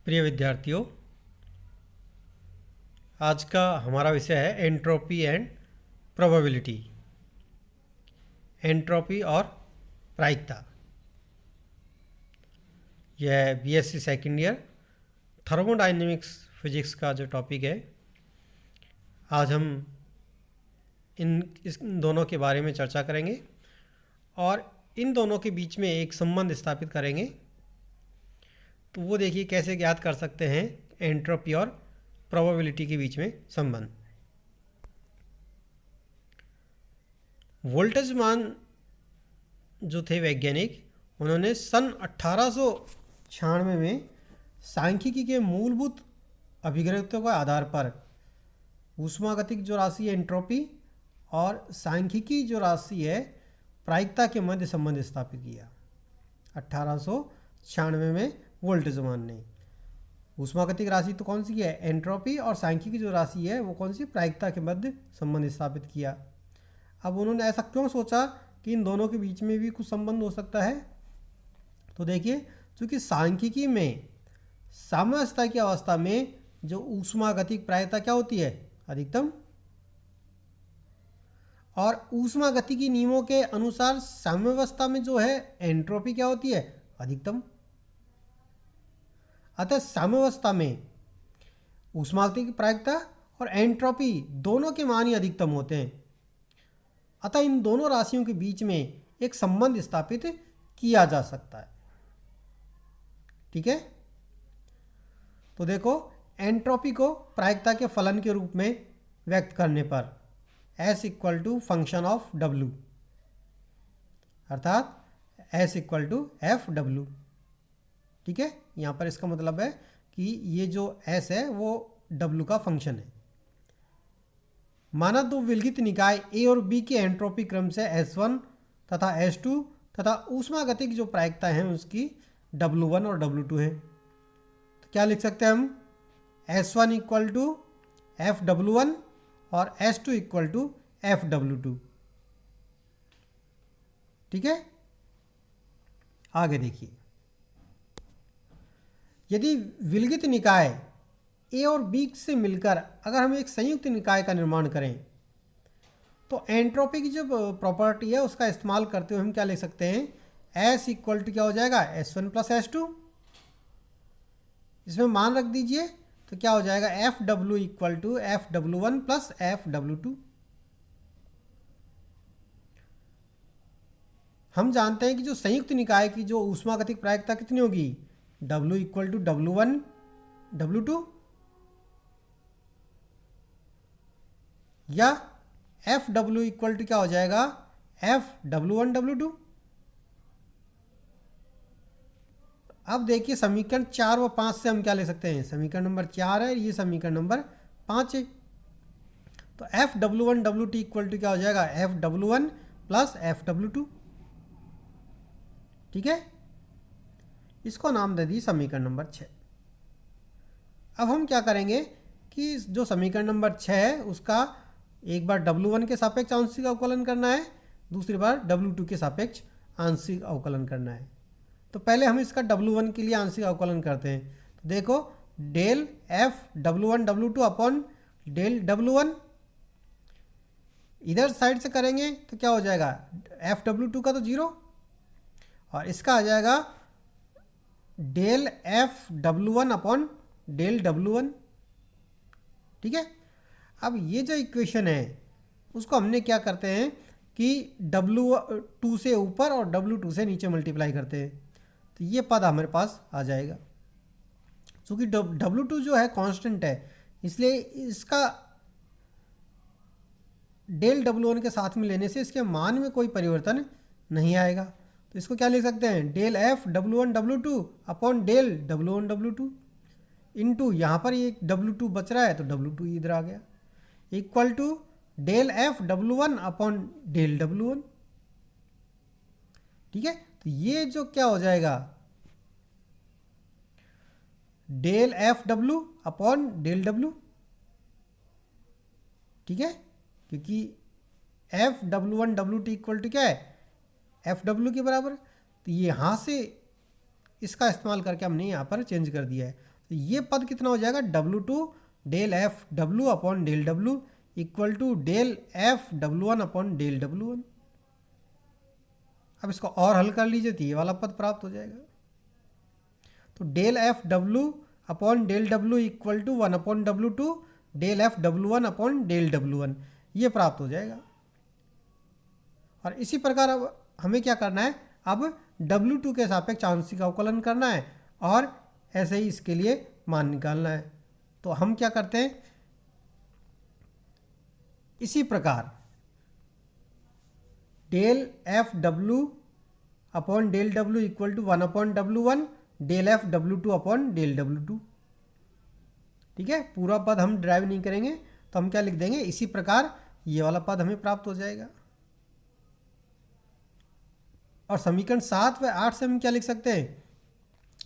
प्रिय विद्यार्थियों, आज का हमारा विषय है एंट्रोपी एंड प्रोबेबिलिटी। एंट्रोपी और प्रायिकता। यह BSc second year thermodynamics physics का जो टॉपिक है, आज हम इस दोनों के बारे में चर्चा करेंगे और इन दोनों के बीच में एक संबंध स्थापित करेंगे। तो वो देखिए कैसे ज्ञात कर सकते हैं एंट्रोपी और प्रोबेबिलिटी के बीच में संबंध। वोल्टेजमान जो थे वैज्ञानिक, उन्होंने सन 1896 में सांख्यिकी के मूलभूत अभिव्यक्तियों के आधार पर ऊष्मागतिक जो राशि है एंट्रोपी और सांख्यिकी जो राशि है प्रायिकता के मध्य संबंध स्थापित किया। 1896 में वोल्टेजमान ने ऊष्मागतिक राशि तो कौन सी है, एंट्रोपी, और सांख्यिकी जो राशि है वो कौन सी, प्रायिकता के मध्य संबंध स्थापित किया। अब उन्होंने ऐसा क्यों सोचा कि इन दोनों के बीच में भी कुछ संबंध हो सकता है? तो देखिए, क्योंकि सांख्यिकी में साम्यावस्था की अवस्था में जो ऊष्मागतिक प्रायिकता क्या होती है, अधिकतम, और ऊष्मागतिकी नियमों के अनुसार साम्यावस्था में जो है एंट्रोपी क्या होती है, अधिकतम। अतः साम्यावस्था में ऊष्मागतिक प्रायिकता और एंट्रोपी दोनों के मान ही अधिकतम होते हैं। अतः इन दोनों राशियों के बीच में एक संबंध स्थापित किया जा सकता है। ठीक है, तो देखो, एंट्रोपी को प्रायिकता के फलन के रूप में व्यक्त करने पर S equal to function of W, अर्थात S equal to F W. ठीक है, यहाँ पर इसका मतलब है कि ये जो S है वो W का फंक्शन है। माना दो विलगित निकाय A और B के एंट्रोपी क्रम से S1 तथा S2 तथा ऊष्मागतिक जो प्रायिकता है उसकी W1 और W2 है। तो क्या लिख सकते हैं हम, S1 इक्वल टू एफ डब्ल्यू1 और S2 इक्वल टू एफ डब्ल्यू2। ठीक है, आगे देखिए, यदि विलगित निकाय ए और बी से मिलकर अगर हम एक संयुक्त निकाय का निर्माण करें तो एंट्रोपी की जो प्रॉपर्टी है उसका इस्तेमाल करते हुए हम क्या लिख सकते हैं, S इक्वल टू क्या हो जाएगा, S1 प्लस S2। इसमें मान रख दीजिए तो क्या हो जाएगा, F W equal to F W one plus F W two. हम जानते हैं कि जो संयुक्त निकाय की जो ऊष्मागतिक प्रायिकता कितनी होगी, W equal to W1 W2, या एफ डब्ल्यू इक्वल टू क्या हो जाएगा, एफ W1 W2। अब देखिए, समीकरण 4 व 5 से हम क्या ले सकते हैं, समीकरण नंबर 4 है, ये समीकरण नंबर 5 है। तो F W1 W2 equal to क्या हो जाएगा, F W1 plus F W2। ठीक है, इसको नाम दे दी समीकरण नंबर 6। अब हम क्या करेंगे कि जो समीकरण नंबर 6 है उसका एक बार W1 के सापेक्ष आंशिक अवकलन करना है, दूसरी बार W2 के सापेक्ष आंशिक अवकलन करना है। तो पहले हम इसका W1 के लिए आंशिक अवकलन करते हैं। तो देखो, del F W1 W2 upon del W1, इधर साइड से करेंगे तो क्या हो जाएगा, एफ W2 का तो 0 और इसका आ जाएगा del F W1 upon del W1। ठीक है, अब ये जो इक्वेशन है उसको हमने क्या करते हैं कि W2 से ऊपर और W2 से नीचे मल्टीप्लाई करते हैं, तो ये पद हमारे पास आ जाएगा। क्योंकि W2 जो है कांस्टेंट है, इसलिए इसका डेल W1 के साथ में लेने से इसके मान में कोई परिवर्तन नहीं आएगा। तो इसको क्या लिख सकते हैं, del F W1 W2 upon del W1 W2 into, यहाँ पर ये W2 बच रहा है तो W2 इधर आ गया, equal to del F W1 upon del W1। ठीक है, तो ये जो क्या हो जाएगा, del F W upon del W। ठीक है, क्योंकि F W1 W2 equal to क्या है, एफ डब्ल्यू के बराबर। तो ये यहाँ से इसका इस्तेमाल करके हमने यहाँ पर चेंज कर दिया है। तो ये पद कितना हो जाएगा, W2 del F W upon del W equal to del F W1 upon del W1। अब इसको और हल कर लीजिए तो ये वाला पद प्राप्त हो जाएगा। तो del F W upon del W equal to 1 upon W2 del F W1 upon del W1, ये प्राप्त हो जाएगा। और इसी प्रकार अब हमें क्या करना है, अब W2 के सापेक्ष आंशिक अवकलन करना है और ऐसे ही इसके लिए मान निकालना है। तो हम क्या करते हैं, इसी प्रकार del F W upon del W equal to 1 upon W1 del F W2 upon del W2। ठीक है, पूरा पद हम ड्राइव नहीं करेंगे तो हम क्या लिख देंगे, इसी प्रकार ये वाला पद हमें प्राप्त हो जाएगा। और समीकरण 7 व 8 से हम क्या लिख सकते हैं,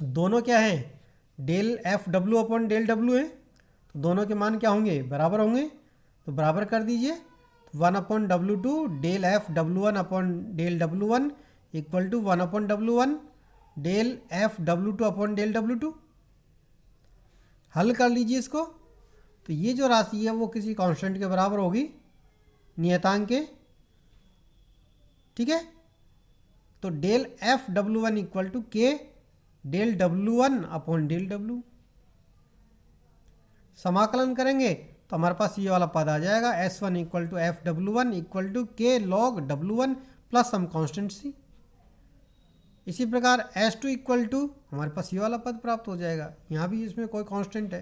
दोनों क्या है, del F W upon del W है, तो दोनों के मान क्या होंगे, बराबर होंगे। तो बराबर कर दीजिए, 1 upon W2 del F W1 upon del W1 equal to 1 upon W1 del F W2 upon del W2। हल कर लीजिए इसको, तो ये जो राशि है वो किसी कांस्टेंट के बराबर होगी, नियतांक के। ठीक है, तो del F W1 equal to K del W1 upon del W। समाकलन करेंगे तो हमारे पास ये वाला पद आ जाएगा, S1 equal to F W1 equal to K log W1 plus some constant C। इसी प्रकार S2 इक्वल टू हमारे पास ये वाला पद प्राप्त हो जाएगा, यहाँ भी इसमें कोई कांस्टेंट है।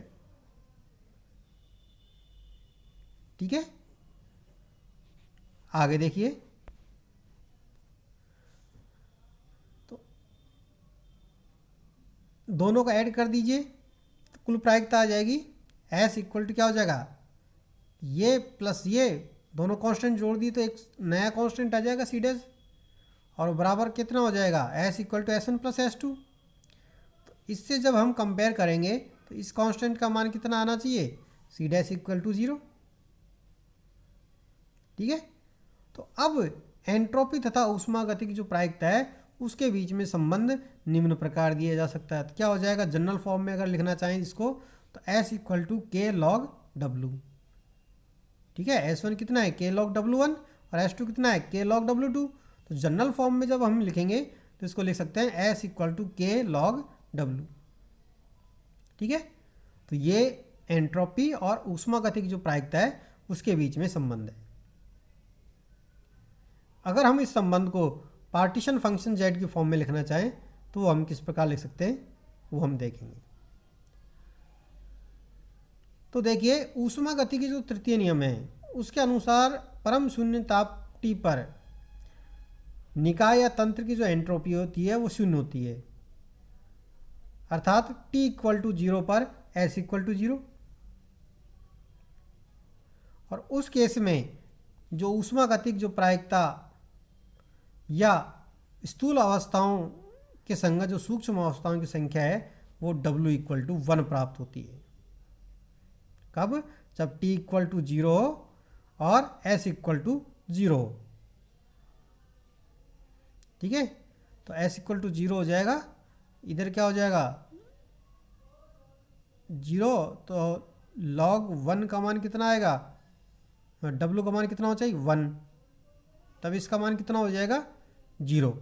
ठीक है, आगे देखिए, तो दोनों को ऐड कर दीजिए तो कुल प्रायिकता आ जाएगी। S इक्वल टू क्या हो जाएगा, ये प्लस ये दोनों कांस्टेंट जोड़ दिए तो एक नया कांस्टेंट आ जाएगा C डैश, और बराबर कितना हो जाएगा, S equal to S1 plus S2। तो इससे जब हम कंपेयर करेंगे तो इस कांस्टेंट का मान कितना आना चाहिए, C डैश इक्वल टू 0। ठीक है, तो अब एंट्रोपी तथा ऊष्मागतिकी जो प्रायिकता है उसके बीच में संबंध निम्न प्रकार दिया जा सकता है। तो क्या हो जाएगा, जनरल फॉर्म में अगर लिखना चाहें इसको तो S equal to K log W। ठीक है, S1 कितना है, के लॉग W1 और S2 कितना है, के लॉग W2। तो जनरल फॉर्म में जब हम लिखेंगे तो इसको लिख सकते हैं S equal to K log W। ठीक है, तो ये एंट्रोपी और ऊष्मागतिकी जो प्रायिकता है उसके बीच में संबंध है। अगर हम इस संबंध को पार्टीशन फंक्शन Z की फॉर्म में लिखना चाहें तो वो हम किस प्रकार लिख सकते हैं, वो हम देखेंगे। तो देखिए, ऊष्मागतिकी की जो तृतीय नियम है उसके अनुसार परम शून्य ताप T पर निकाय या तंत्र की जो एंट्रोपी होती है वो शून्य होती है, अर्थात T इक्वल टू 0 पर S इक्वल टू 0। और उस केस में जो ऊष्मागतिक जो प्रायिकता या स्थूल अवस्थाओं के संगत जो सूक्ष्म अवस्थाओं की संख्या है वो W इक्वल टू 1 प्राप्त होती है। कब, जब T इक्वल टू 0 हो और S इक्वल टू 0 हो। ठीक है, तो S इक्वल टू 0 हो जाएगा, इधर क्या हो जाएगा 0, तो log 1 का मान कितना आएगा, W का मान कितना हो चाहिए 1, तब इसका मान कितना हो जाएगा 0।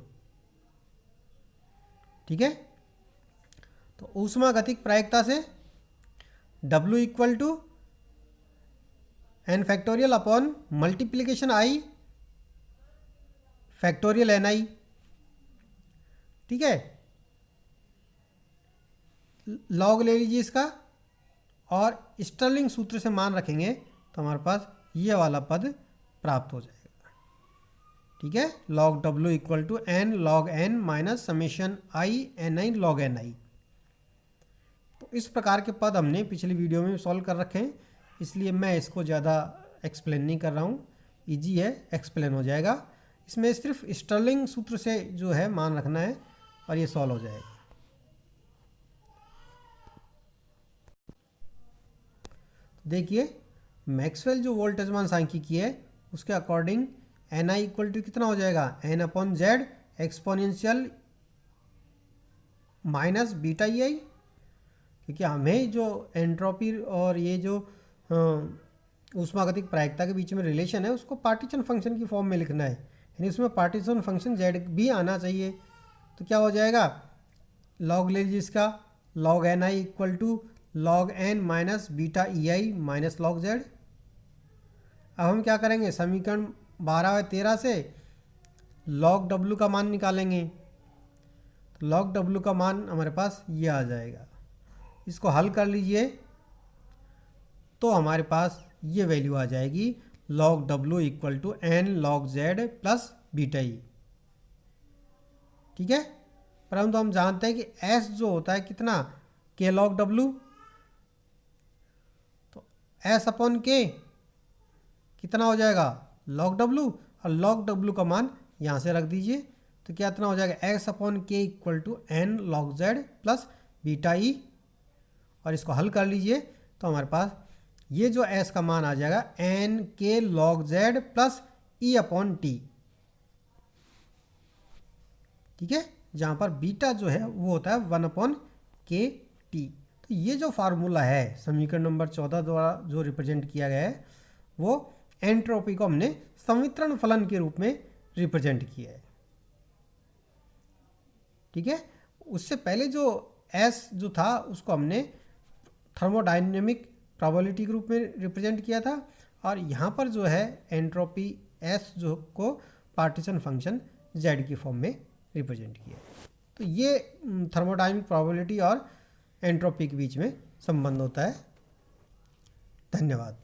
ठीक है, तो ऊष्मागतिक प्रायिकता से W equal to n factorial upon multiplication I factorial NI। ठीक है, लॉग ले लीजिए इसका और स्टर्लिंग सूत्र से मान रखेंगे तो हमारे पास ये वाला पद प्राप्त हो जाएगा। ठीक है, log W equal to n log n minus summation I ni log ni। तो इस प्रकार के पद हमने पिछली वीडियो में सॉल्व कर रखे हैं, इसलिए मैं इसको ज़्यादा एक्सप्लेन नहीं कर रहा हूँ, इजी है, एक्सप्लेन हो जाएगा। इसमें सिर्फ स्टर्लिंग सूत्र से जो है मान रखना है और ये सॉल्व हो जाएगा। देखिए, मैक्सवेल जो वोल्टेजमान सांख्यिकी है उसके अकॉर्डिंग Ni इक्वल टू कितना हो जाएगा, n upon Z exponential minus beta E I, क्योंकि हमें जो एंट्रोपी और ये जो ऊष्मागतिक प्रायिकता के बीच में रिलेशन है उसको पार्टीशन फंक्शन की फॉर्म में लिखना है, यानी उसमें पार्टीशन फंक्शन z भी आना चाहिए। तो क्या हो जाएगा, लॉग ले लीजिए इसका, log N I equal to log N minus beta E I minus log Z. अब हम क्या करेंगे, समीकरण 12 और 13 से लॉग डब्ल्यू का मान निकालेंगे। तो लॉग डब्ल्यू का मान हमारे पास ये आ जाएगा, इसको हल कर लीजिए तो हमारे पास ये वैल्यू आ जाएगी log W equal to N log Z plus beta E. ठीक है, परंतु हम जानते हैं कि एस जो होता है कितना, के लॉग डब्ल्यू, तो एस अपॉन के कितना हो जाएगा, लॉग डब्ल्यू, और लॉग डब्ल्यू का मान यहाँ से रख दीजिए। तो क्या इतना हो जाएगा, X upon K equal to N log Z plus beta E, और इसको हल कर लीजिए तो हमारे पास ये जो एस का मान आ जाएगा एन के लॉग जेड प्लस ई अपॉन टी। ठीक है, जहाँ पर बीटा जो है वो होता है 1 अपॉन के टी। तो ये जो फार्मूला है समीकरण नंबर 14 द्वारा जो रिप्रेजेंट किया गया है वो एंट्रोपी को हमने संवितरण फलन के रूप में रिप्रेजेंट किया है। ठीक है, उससे पहले जो एस जो था उसको हमने थर्मोडायनेमिक प्रोबेबिलिटी के रूप में रिप्रेजेंट किया था, और यहाँ पर जो है एंट्रोपी एस जो को पार्टीशन फंक्शन जेड की फॉर्म में रिप्रेजेंट किया। तो ये थर्मोडायनेमिक प्रोबेबिलिटी और एंट्रोपी के बीच में संबंध होता है। धन्यवाद।